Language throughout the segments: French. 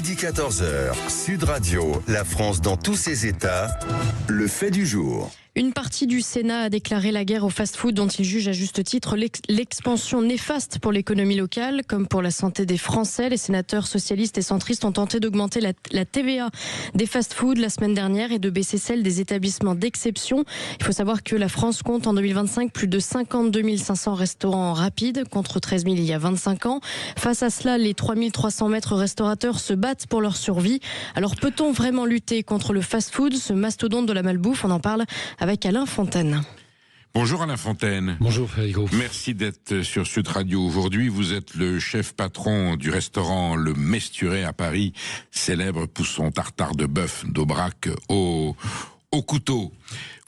Midi 14h, Sud Radio, la France dans tous ses états, le fait du jour. Une partie du Sénat a déclaré la guerre au fast-food dont il juge à juste titre l'expansion néfaste pour l'économie locale comme pour la santé des Français. Les sénateurs socialistes et centristes ont tenté d'augmenter la TVA des fast-foods la semaine dernière et de baisser celle des établissements d'exception. Il faut savoir que la France compte en 2025 plus de 52 500 restaurants rapides contre 13 000 il y a 25 ans. Face à cela, les 3 300 maîtres restaurateurs se battent pour leur survie. Alors peut-on vraiment lutter contre le fast-food, ce mastodonte de la malbouffe? On en parle avec Alain Fontaine. Bonjour Alain Fontaine. Bonjour Frédérico. Merci d'être sur Sud Radio aujourd'hui. Vous êtes le chef patron du restaurant Le Mesturet à Paris, célèbre pour son tartare de bœuf d'Aubrac au couteau.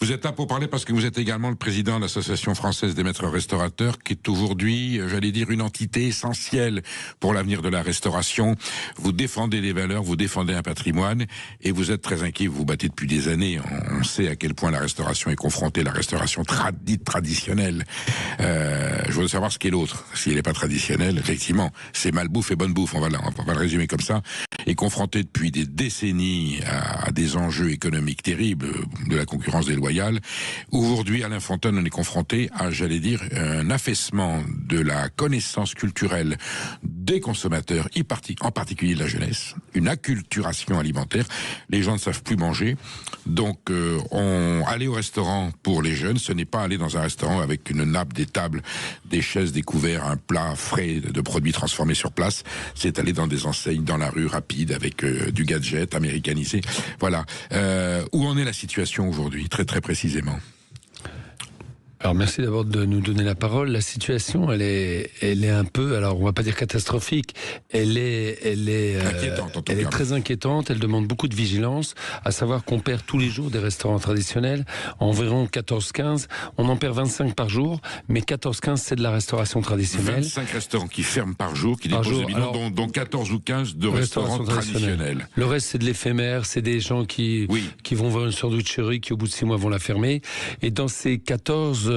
Vous êtes là pour parler parce que vous êtes également le président de l'Association française des maîtres restaurateurs, qui est aujourd'hui, j'allais dire, une entité essentielle pour l'avenir de la restauration. Vous défendez des valeurs, vous défendez un patrimoine, et vous êtes très inquiet, vous vous battez depuis des années. On sait à quel point la restauration est confrontée, la restauration dite traditionnelle. Je voudrais savoir ce qu'est l'autre. Si elle n'est pas traditionnelle, effectivement, c'est malbouffe et bonne bouffe, on va le résumer comme ça, est confrontée depuis des décennies à des enjeux économiques terribles, de la concurrence déloyale. Aujourd'hui, Alain Fontaine, on est confronté à, j'allais dire, un affaissement de la connaissance culturelle des consommateurs, en particulier de la jeunesse, une acculturation alimentaire. Les gens ne savent plus manger. Donc, aller au restaurant pour les jeunes, ce n'est pas aller dans un restaurant avec une nappe, des tables, des chaises, des couverts, un plat frais de produits transformés sur place. C'est aller dans des enseignes, dans la rue, rapide, avec du gadget américanisé. Voilà. Où en est la situation aujourd'hui, très très précisément? Alors merci d'abord de nous donner la parole. La situation, elle est un peu, alors on va pas dire catastrophique, elle est inquiétante, elle est très inquiétante. Elle demande beaucoup de vigilance. À savoir qu'on perd tous les jours des restaurants traditionnels, environ 14-15. On en perd 25 par jour, mais 14-15 c'est de la restauration traditionnelle. 25 restaurants qui ferment par jour, qui déposent des bilans, dont 14 ou 15 de restaurants traditionnels. Le reste c'est de l'éphémère, c'est des gens qui vont voir une sandwicherie qui au bout de 6 mois vont la fermer. Et dans ces 15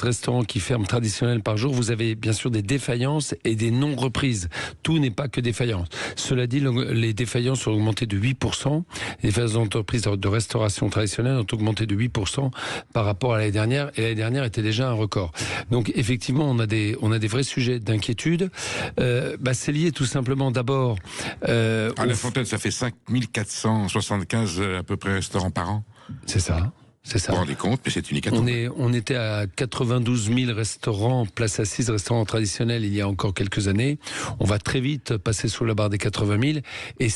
restaurants qui ferment traditionnels par jour, vous avez bien sûr des défaillances et des non-reprises. Tout n'est pas que défaillance. Cela dit, les défaillances ont augmenté de 8%. Les défaillances d'entreprises de restauration traditionnelle ont augmenté de 8% par rapport à l'année dernière. Et l'année dernière était déjà un record. Donc effectivement, on a des vrais sujets d'inquiétude. C'est lié tout simplement d'abord... à la Fontaine, ça fait 5475 à peu près restaurants par an. C'est ça. C'est ça. Vous vous rendez compte, mais c'est une hécatombe. On était à 92 000 restaurants, places assises, restaurants traditionnels il y a encore quelques années. On va très vite passer sous la barre des 80 000. Et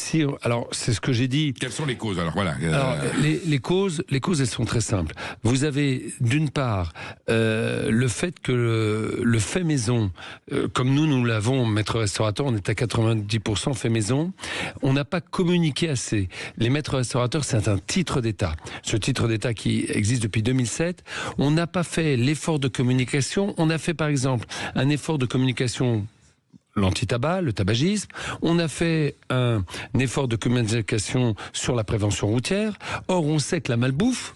alors, c'est ce que j'ai dit. Quelles sont les causes? Alors, voilà. Alors, les causes, elles sont très simples. Vous avez, d'une part, le fait que le fait maison, comme nous l'avons, maître restaurateur, on est à 90% fait maison. On n'a pas communiqué assez. Les maîtres restaurateurs, c'est un titre d'État. Ce titre d'État qui existe depuis 2007. On n'a pas fait l'effort de communication. On a fait par exemple un effort de communication, l'anti-tabac, le tabagisme. On a fait un effort de communication sur la prévention routière. Or, on sait que la malbouffe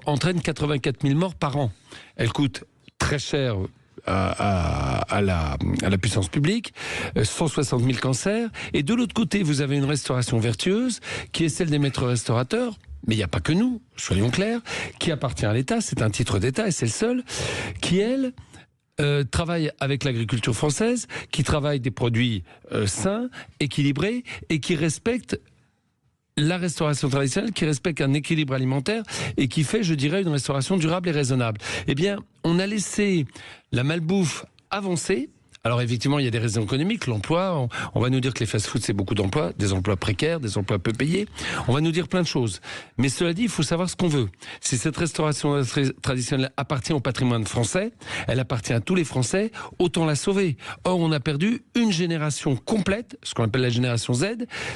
entraîne 84 000 morts par an. Elle coûte très cher à la puissance publique, 160 000 cancers. Et de l'autre côté, vous avez une restauration vertueuse qui est celle des maîtres restaurateurs. Mais il n'y a pas que nous, soyons clairs, qui appartient à l'État, c'est un titre d'État et c'est le seul, qui, elle, travaille avec l'agriculture française, qui travaille des produits sains, équilibrés et qui respecte la restauration traditionnelle, qui respecte un équilibre alimentaire et qui fait, je dirais, une restauration durable et raisonnable. Eh bien, on a laissé la malbouffe avancer. Alors effectivement, il y a des raisons économiques, l'emploi, on va nous dire que les fast-foods c'est beaucoup d'emplois, des emplois précaires, des emplois peu payés, on va nous dire plein de choses. Mais cela dit, il faut savoir ce qu'on veut. Si cette restauration traditionnelle appartient au patrimoine français, elle appartient à tous les Français, autant la sauver. Or, on a perdu une génération complète, ce qu'on appelle la génération Z.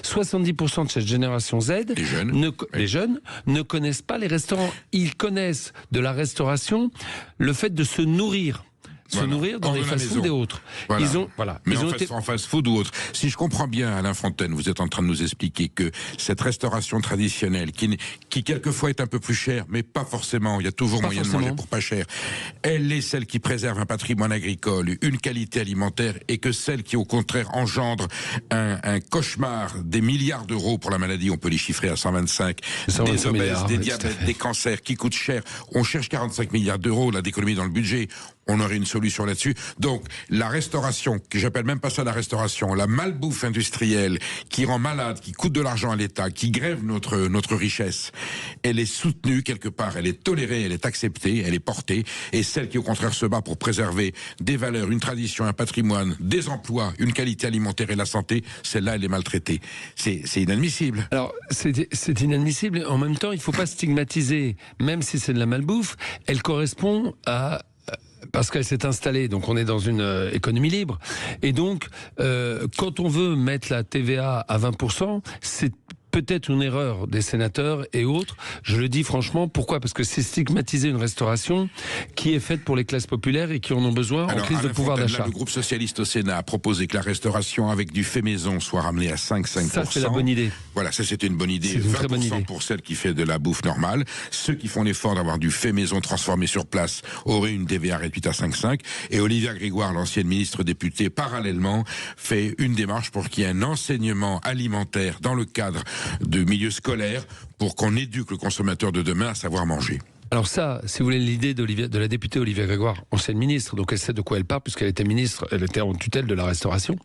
70% de cette génération Z, les jeunes ne connaissent pas les restaurants. Ils connaissent de la restauration le fait de se nourrir. se nourrir dans les fast-food et autres. Voilà. Mais Ils ont en fast-food ou autre. Si je comprends bien, Alain Fontaine, vous êtes en train de nous expliquer que cette restauration traditionnelle, qui quelquefois est un peu plus chère, mais pas forcément, il y a toujours moyen de manger pour pas cher, elle est celle qui préserve un patrimoine agricole, une qualité alimentaire, et que celle qui, au contraire, engendre un cauchemar, des milliards d'euros pour la maladie, on peut les chiffrer à 125, des obèses, des diabètes, des cancers, qui coûtent cher. On cherche 45 milliards d'euros, là, d'économie dans le budget. On aurait une solution là-dessus. Donc, la restauration, que j'appelle même pas ça la restauration, la malbouffe industrielle, qui rend malade, qui coûte de l'argent à l'État, qui grève notre richesse, elle est soutenue quelque part, elle est tolérée, elle est acceptée, elle est portée, et celle qui au contraire se bat pour préserver des valeurs, une tradition, un patrimoine, des emplois, une qualité alimentaire et la santé, celle-là, elle est maltraitée. C'est inadmissible. Alors, c'est inadmissible. En même temps, il ne faut pas stigmatiser, même si c'est de la malbouffe, elle correspond à... Parce qu'elle s'est installée, donc on est dans une économie libre. Et donc, quand on veut mettre la TVA à 20%, c'est peut-être une erreur des sénateurs et autres. Je le dis franchement. Pourquoi ? Parce que c'est stigmatiser une restauration qui est faite pour les classes populaires et qui en ont besoin en crise de pouvoir d'achat. Le groupe socialiste au Sénat a proposé que la restauration avec du fait maison soit ramenée à 5%. Ça, c'est la bonne idée. Voilà, ça c'est une bonne idée. C'est une très bonne idée. Pour celle qui fait de la bouffe normale. Ceux qui font l'effort d'avoir du fait maison transformé sur place auraient une TVA réduite à 5,5. Et Olivia Grégoire, l'ancienne ministre députée, parallèlement, fait une démarche pour qu'il y ait un enseignement alimentaire dans le cadre de milieu scolaire pour qu'on éduque le consommateur de demain à savoir manger. Alors ça, si vous voulez, l'idée de la députée Olivia Grégoire, ancienne ministre, donc elle sait de quoi elle parle, puisqu'elle était ministre, elle était en tutelle de la restauration,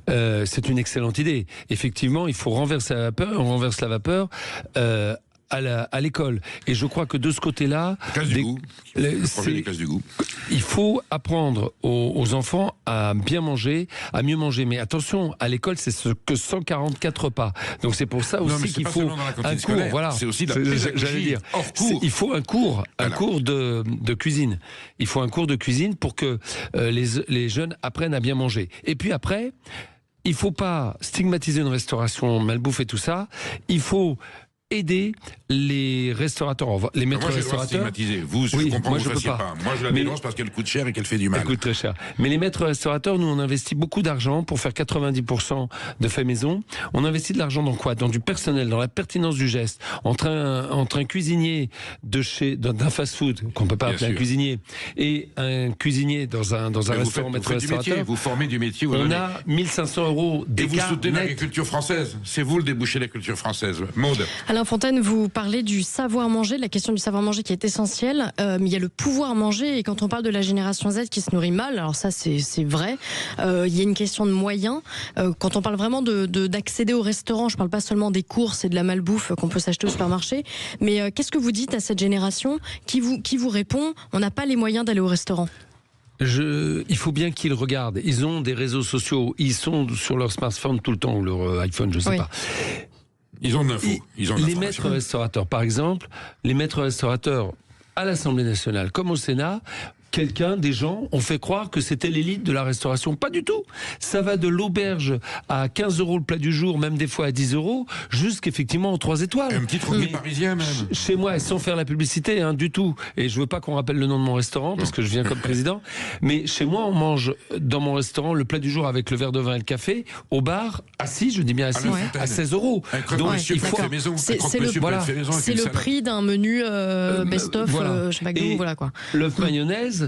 c'est une excellente idée. Effectivement, il faut renverser la vapeur, on renverse la vapeur à l'école. Et je crois que de ce côté-là... des classes du goût. Il faut apprendre aux enfants à bien manger, à mieux manger. Mais attention, à l'école, c'est ce que 144 repas. Donc c'est pour ça aussi qu'il faut un cours. Voilà. C'est aussi de la j'allais dire. Il faut un cours de cuisine. Il faut un cours de cuisine pour que les jeunes apprennent à bien manger. Et puis après, il ne faut pas stigmatiser une restauration malbouffe et tout ça. Il faut aider les restaurateurs, les maîtres restaurateurs. Vous, je comprends que vous ne fassiez pas. Moi, je la dénonce parce qu'elle coûte cher et qu'elle fait du mal. Elle coûte très cher. Mais les maîtres restaurateurs, nous, on investit beaucoup d'argent pour faire 90% de fait maison. On investit de l'argent dans quoi ? Dans du personnel, dans la pertinence du geste. Entre un cuisinier d'un fast-food, qu'on ne peut pas appeler un cuisinier, et un cuisinier dans un restaurant maître restaurateur. Vous formez du métier. On a 1500 € d'écart. Et vous soutenez l'agriculture française. C'est vous le débouché de la culture française. Maude. Alain Fontaine, vous parlez du savoir-manger, de la question du savoir-manger qui est essentielle, mais il y a le pouvoir manger, et quand on parle de la génération Z qui se nourrit mal, alors ça c'est vrai, il y a une question de moyens. Quand on parle vraiment d'accéder au restaurant, je ne parle pas seulement des courses et de la malbouffe qu'on peut s'acheter au supermarché, mais qu'est-ce que vous dites à cette génération qui vous répond « on n'a pas les moyens d'aller au restaurant » ? Il faut bien qu'ils regardent. Ils ont des réseaux sociaux, ils sont sur leur smartphone tout le temps, ou leur iPhone, je ne sais pas. Ils ont de l'info. Les maîtres restaurateurs, par exemple, les maîtres restaurateurs à l'Assemblée nationale comme au Sénat, des gens ont fait croire que c'était l'élite de la restauration. Pas du tout. Ça va de l'auberge à 15 € le plat du jour, même des fois à 10 €, jusqu'effectivement aux 3 étoiles. Un petit troquet parisien même. Chez moi, sans faire la publicité, du tout. Et je veux pas qu'on rappelle le nom de mon restaurant, parce que je viens comme président. Mais chez moi, on mange dans mon restaurant le plat du jour avec le verre de vin et le café, au bar, assis, je dis bien assis, à 16 €. Donc il faut... C'est le prix d'un menu best-of, chez McDo, voilà quoi. L'œuf mayonnaise,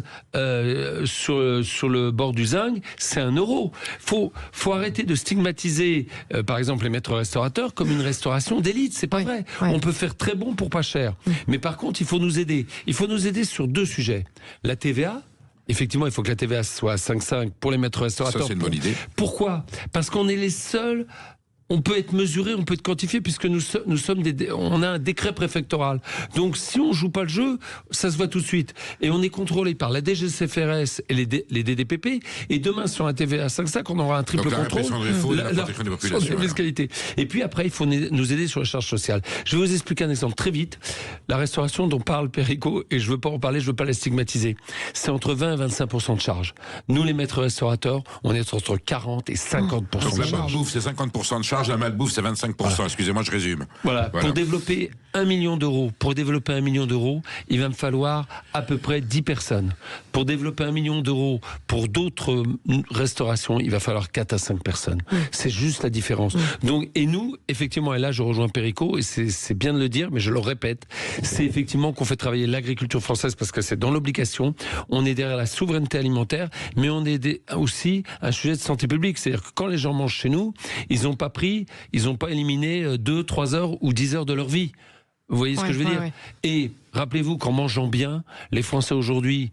sur le bord du zinc, c'est 1 €. Faut arrêter de stigmatiser, par exemple, les maîtres restaurateurs comme une restauration d'élite. C'est pas vrai. On peut faire très bon pour pas cher. Mais par contre, il faut nous aider. Il faut nous aider sur 2 sujets. La TVA. Effectivement, il faut que la TVA soit à 5,5 pour les maîtres restaurateurs. Ça, c'est une bonne idée. Pourquoi ? Parce qu'on est les seuls. On peut être mesuré, on peut être quantifié, puisque on a un décret préfectoral. Donc, si on joue pas le jeu, ça se voit tout de suite. Et on est contrôlé par la DGCCRF et les DDPP. Et demain, sur un TVA 5,5, on aura un triple contrôle. La fiscalité. Et puis après, il faut nous aider sur les charges sociales. Je vais vous expliquer un exemple très vite. La restauration dont parle Perico, et je veux pas en parler, je veux pas la stigmatiser. C'est entre 20 et 25% de charges. Nous, les maîtres restaurateurs, on est entre 40 et 50% de charges. La bouffe, c'est 50% de charges. charge la malbouffe, c'est 25%. Excusez-moi, je résume. Voilà. Pour développer 1 million d'euros, il va me falloir à peu près 10 personnes. Pour développer 1 million d'euros pour d'autres restaurations, il va falloir 4 à 5 personnes. C'est juste la différence. Donc, et nous, effectivement, et là je rejoins Perico, et c'est bien de le dire, mais je le répète, c'est effectivement qu'on fait travailler l'agriculture française parce que c'est dans l'obligation. On est derrière la souveraineté alimentaire, mais on est aussi un sujet de santé publique. C'est-à-dire que quand les gens mangent chez nous, ils n'ont pas éliminé 2, 3 heures ou 10 heures de leur vie. Vous voyez ce que je veux dire ? Et rappelez-vous qu'en mangeant bien, les Français aujourd'hui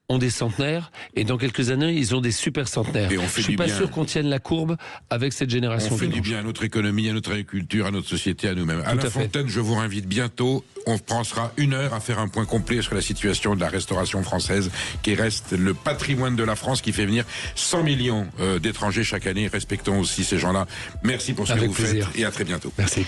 ont des centenaires et dans quelques années, ils ont des super centenaires. Je ne suis pas sûr qu'on tienne la courbe avec cette génération. On fait du bien à notre économie, à notre agriculture, à notre société, à nous-mêmes. À La Fontaine, je vous réinvite bientôt. On prendra 1 heure à faire un point complet sur la situation de la restauration française, qui reste le patrimoine de la France, qui fait venir 100 millions d'étrangers chaque année. Respectons aussi ces gens-là. Merci pour ce que vous faites et à très bientôt. Merci.